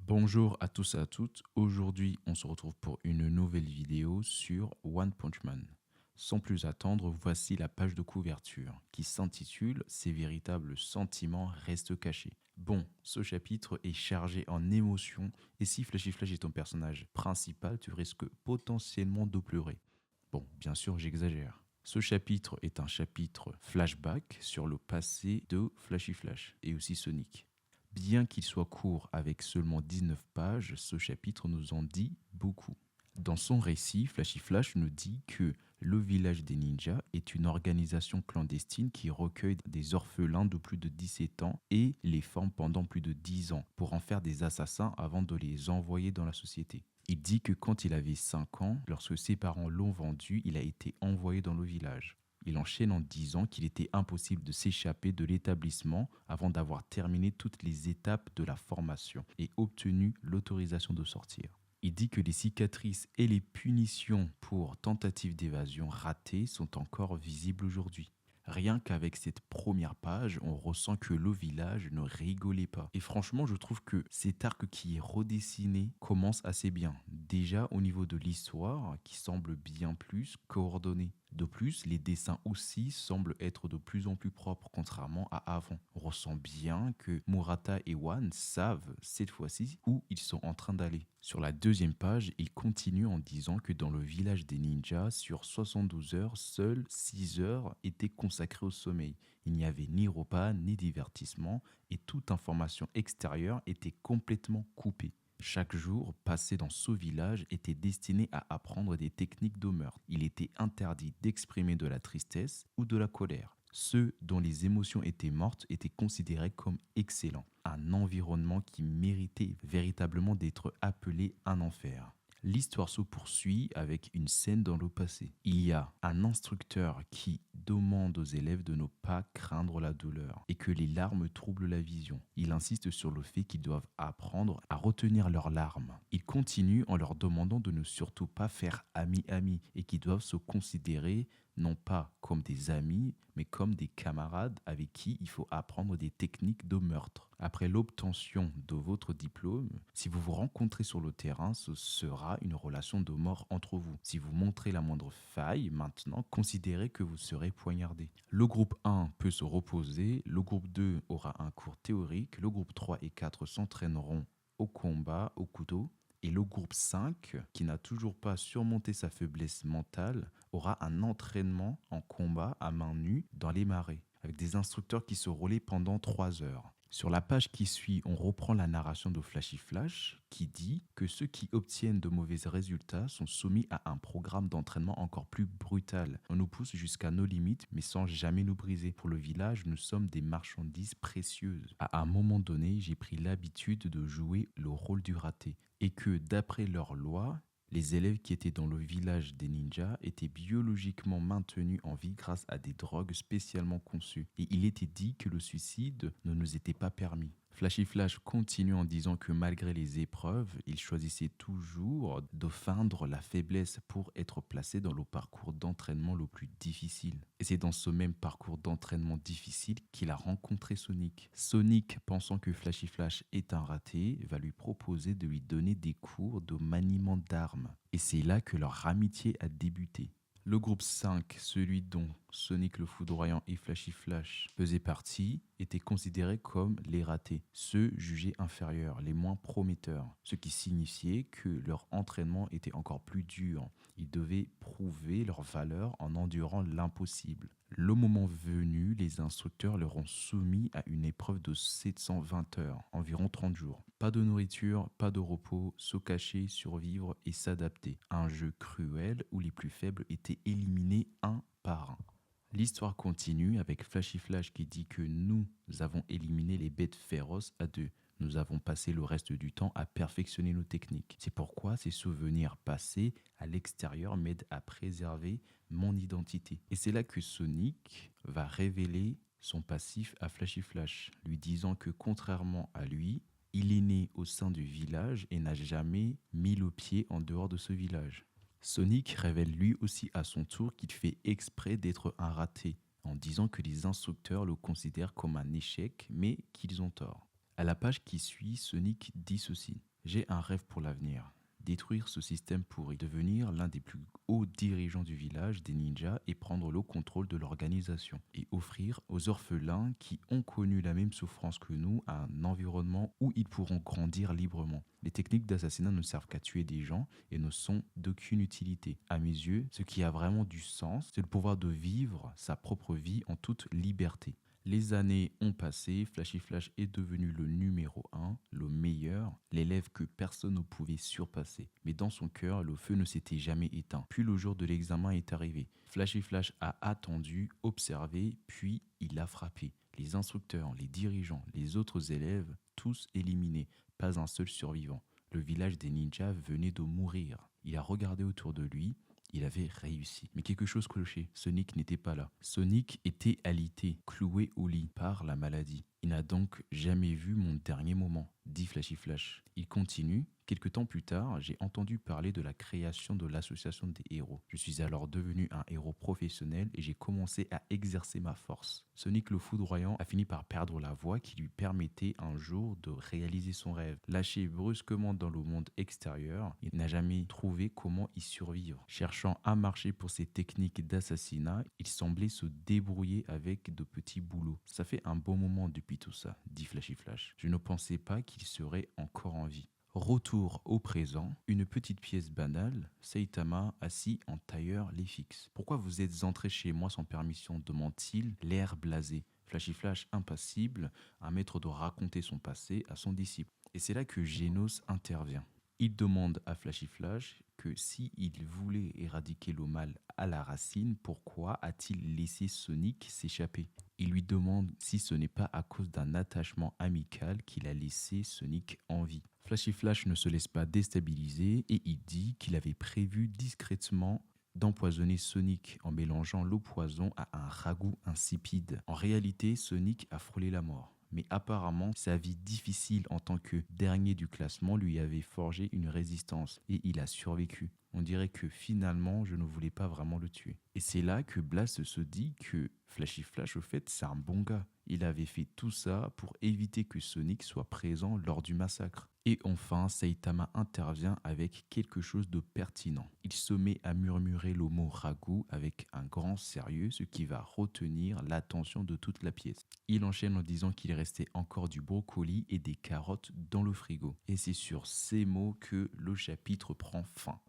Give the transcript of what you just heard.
Bonjour à tous et à toutes. Aujourd'hui, on se retrouve pour une nouvelle vidéo sur One Punch Man. Sans plus attendre, voici la page de couverture qui s'intitule Ces véritables sentiments restent cachés. Bon, ce chapitre est chargé en émotions et si Flashy Flash est ton personnage principal, tu risques potentiellement de pleurer. Bon, bien sûr, j'exagère. Ce chapitre est un chapitre flashback sur le passé de Flashy Flash et aussi Sonic. Bien qu'il soit court avec seulement 19 pages, ce chapitre nous en dit beaucoup. Dans son récit, Flashy Flash nous dit que le village des ninjas est une organisation clandestine qui recueille des orphelins de plus de 17 ans et les forme pendant plus de 10 ans pour en faire des assassins avant de les envoyer dans la société. Il dit que quand il avait 5 ans, lorsque ses parents l'ont vendu, il a été envoyé dans le village. Il enchaîne en disant qu'il était impossible de s'échapper de l'établissement avant d'avoir terminé toutes les étapes de la formation et obtenu l'autorisation de sortir. Il dit que les cicatrices et les punitions pour tentative d'évasion ratée sont encore visibles aujourd'hui. Rien qu'avec cette première page, on ressent que le village ne rigolait pas. Et franchement, je trouve que cet arc qui est redessiné commence assez bien. Déjà au niveau de l'histoire, qui semble bien plus coordonnée. De plus, les dessins aussi semblent être de plus en plus propres, contrairement à avant. On ressent bien que Murata et Wan savent, cette fois-ci, où ils sont en train d'aller. Sur la deuxième page, il continue en disant que dans le village des ninjas, sur 72 heures, seules 6 heures étaient consacrées au sommeil. Il n'y avait ni repas, ni divertissement, et toute information extérieure était complètement coupée. Chaque jour passé dans ce village était destiné à apprendre des techniques de meurtre. Il était interdit d'exprimer de la tristesse ou de la colère. Ceux dont les émotions étaient mortes étaient considérés comme excellents. Un environnement qui méritait véritablement d'être appelé un enfer. L'histoire se poursuit avec une scène dans le passé. Il y a un instructeur qui demande aux élèves de ne pas craindre la douleur et que les larmes troublent la vision. Il insiste sur le fait qu'ils doivent apprendre à retenir leurs larmes. Il continue en leur demandant de ne surtout pas faire ami-ami et qu'ils doivent se considérer non pas comme des amis, mais comme des camarades avec qui il faut apprendre des techniques de meurtre. Après l'obtention de votre diplôme, si vous vous rencontrez sur le terrain, ce sera une relation de mort entre vous. Si vous montrez la moindre faille, maintenant, considérez que vous serez poignardé. Le groupe 1 peut se reposer, le groupe 2 aura un cours théorique, le groupe 3 et 4 s'entraîneront au combat, au couteau, et le groupe 5, qui n'a toujours pas surmonté sa faiblesse mentale, aura un entraînement en combat à main nue dans les marais, avec des instructeurs qui se relaient pendant 3 heures. Sur la page qui suit, on reprend la narration de Flashy Flash qui dit que ceux qui obtiennent de mauvais résultats sont soumis à un programme d'entraînement encore plus brutal. On nous pousse jusqu'à nos limites mais sans jamais nous briser. Pour le village, nous sommes des marchandises précieuses. À un moment donné, j'ai pris l'habitude de jouer le rôle du raté et que d'après leurs lois, les élèves qui étaient dans le village des ninjas étaient biologiquement maintenus en vie grâce à des drogues spécialement conçues. Et il était dit que le suicide ne nous était pas permis. Flashy Flash continue en disant que malgré les épreuves, il choisissait toujours de feindre la faiblesse pour être placé dans le parcours d'entraînement le plus difficile. Et c'est dans ce même parcours d'entraînement difficile qu'il a rencontré Sonic. Sonic, pensant que Flashy Flash est un raté, va lui proposer de lui donner des cours de maniement d'armes. Et c'est là que leur amitié a débuté. Le groupe 5, celui dont Sonic le Foudroyant et Flashy Flash faisaient partie, était considéré comme les ratés, ceux jugés inférieurs, les moins prometteurs, ce qui signifiait que leur entraînement était encore plus dur. Ils devaient prouver leur valeur en endurant l'impossible. Le moment venu, les instructeurs leur ont soumis à une épreuve de 720 heures, environ 30 jours. Pas de nourriture, pas de repos, se cacher, survivre et s'adapter. Un jeu cruel où les plus faibles étaient éliminés un par un. L'histoire continue avec Flashy Flash qui dit que nous avons éliminé les bêtes féroces à deux. Nous avons passé le reste du temps à perfectionner nos techniques. C'est pourquoi ces souvenirs passés à l'extérieur m'aident à préserver mon identité. Et c'est là que Sonic va révéler son passif à Flashy Flash, lui disant que contrairement à lui, il est né au sein du village et n'a jamais mis le pied en dehors de ce village. Sonic révèle lui aussi à son tour qu'il fait exprès d'être un raté, en disant que les instructeurs le considèrent comme un échec, mais qu'ils ont tort. À la page qui suit, Sonic dit ceci. J'ai un rêve pour l'avenir. Détruire ce système pour y devenir l'un des plus hauts dirigeants du village des ninjas et prendre le contrôle de l'organisation. Et offrir aux orphelins qui ont connu la même souffrance que nous un environnement où ils pourront grandir librement. Les techniques d'assassinat ne servent qu'à tuer des gens et ne sont d'aucune utilité. À mes yeux, ce qui a vraiment du sens, c'est le pouvoir de vivre sa propre vie en toute liberté. Les années ont passé, Flashy Flash est devenu le numéro un, le meilleur, l'élève que personne ne pouvait surpasser. Mais dans son cœur, le feu ne s'était jamais éteint. Puis le jour de l'examen est arrivé. Flashy Flash a attendu, observé, puis il a frappé. Les instructeurs, les dirigeants, les autres élèves, tous éliminés, pas un seul survivant. Le village des ninjas venait de mourir. Il a regardé autour de lui. Il avait réussi. Mais quelque chose clochait. Sonic n'était pas là. Sonic était alité, cloué au lit par la maladie. Il n'a donc jamais vu mon dernier moment, dit Flashy Flash. Il continue. Quelque temps plus tard, j'ai entendu parler de la création de l'association des héros. Je suis alors devenu un héros professionnel et j'ai commencé à exercer ma force. Sonic le foudroyant a fini par perdre la voix qui lui permettait un jour de réaliser son rêve. Lâché brusquement dans le monde extérieur, il n'a jamais trouvé comment y survivre. Cherchant à marcher pour ses techniques d'assassinat, il semblait se débrouiller avec de petits boulots. Ça fait un bon moment depuis tout ça, dit Flashy Flash. Je ne pensais pas qu'il serait encore en vie. Retour au présent, une petite pièce banale, Saitama assis en tailleur les fixe. Pourquoi vous êtes entré chez moi sans permission demande-t-il, l'air blasé. Flashy Flash impassible, un maître doit raconter son passé à son disciple. Et c'est là que Genos intervient. Il demande à Flashy Flash que s'il voulait éradiquer le mal à la racine, pourquoi a-t-il laissé Sonic s'échapper? Il lui demande si ce n'est pas à cause d'un attachement amical qu'il a laissé Sonic en vie. Flashy Flash ne se laisse pas déstabiliser et il dit qu'il avait prévu discrètement d'empoisonner Sonic en mélangeant le poison à un ragoût insipide. En réalité, Sonic a frôlé la mort. Mais apparemment, sa vie difficile en tant que dernier du classement lui avait forgé une résistance et il a survécu. On dirait que finalement, je ne voulais pas vraiment le tuer. Et c'est là que Blast se dit que Flashy Flash, au fait, c'est un bon gars. Il avait fait tout ça pour éviter que Sonic soit présent lors du massacre. Et enfin, Saitama intervient avec quelque chose de pertinent. Il se met à murmurer le mot ragoût avec un grand sérieux, ce qui va retenir l'attention de toute la pièce. Il enchaîne en disant qu'il restait encore du brocoli et des carottes dans le frigo. Et c'est sur ces mots que le chapitre prend fin.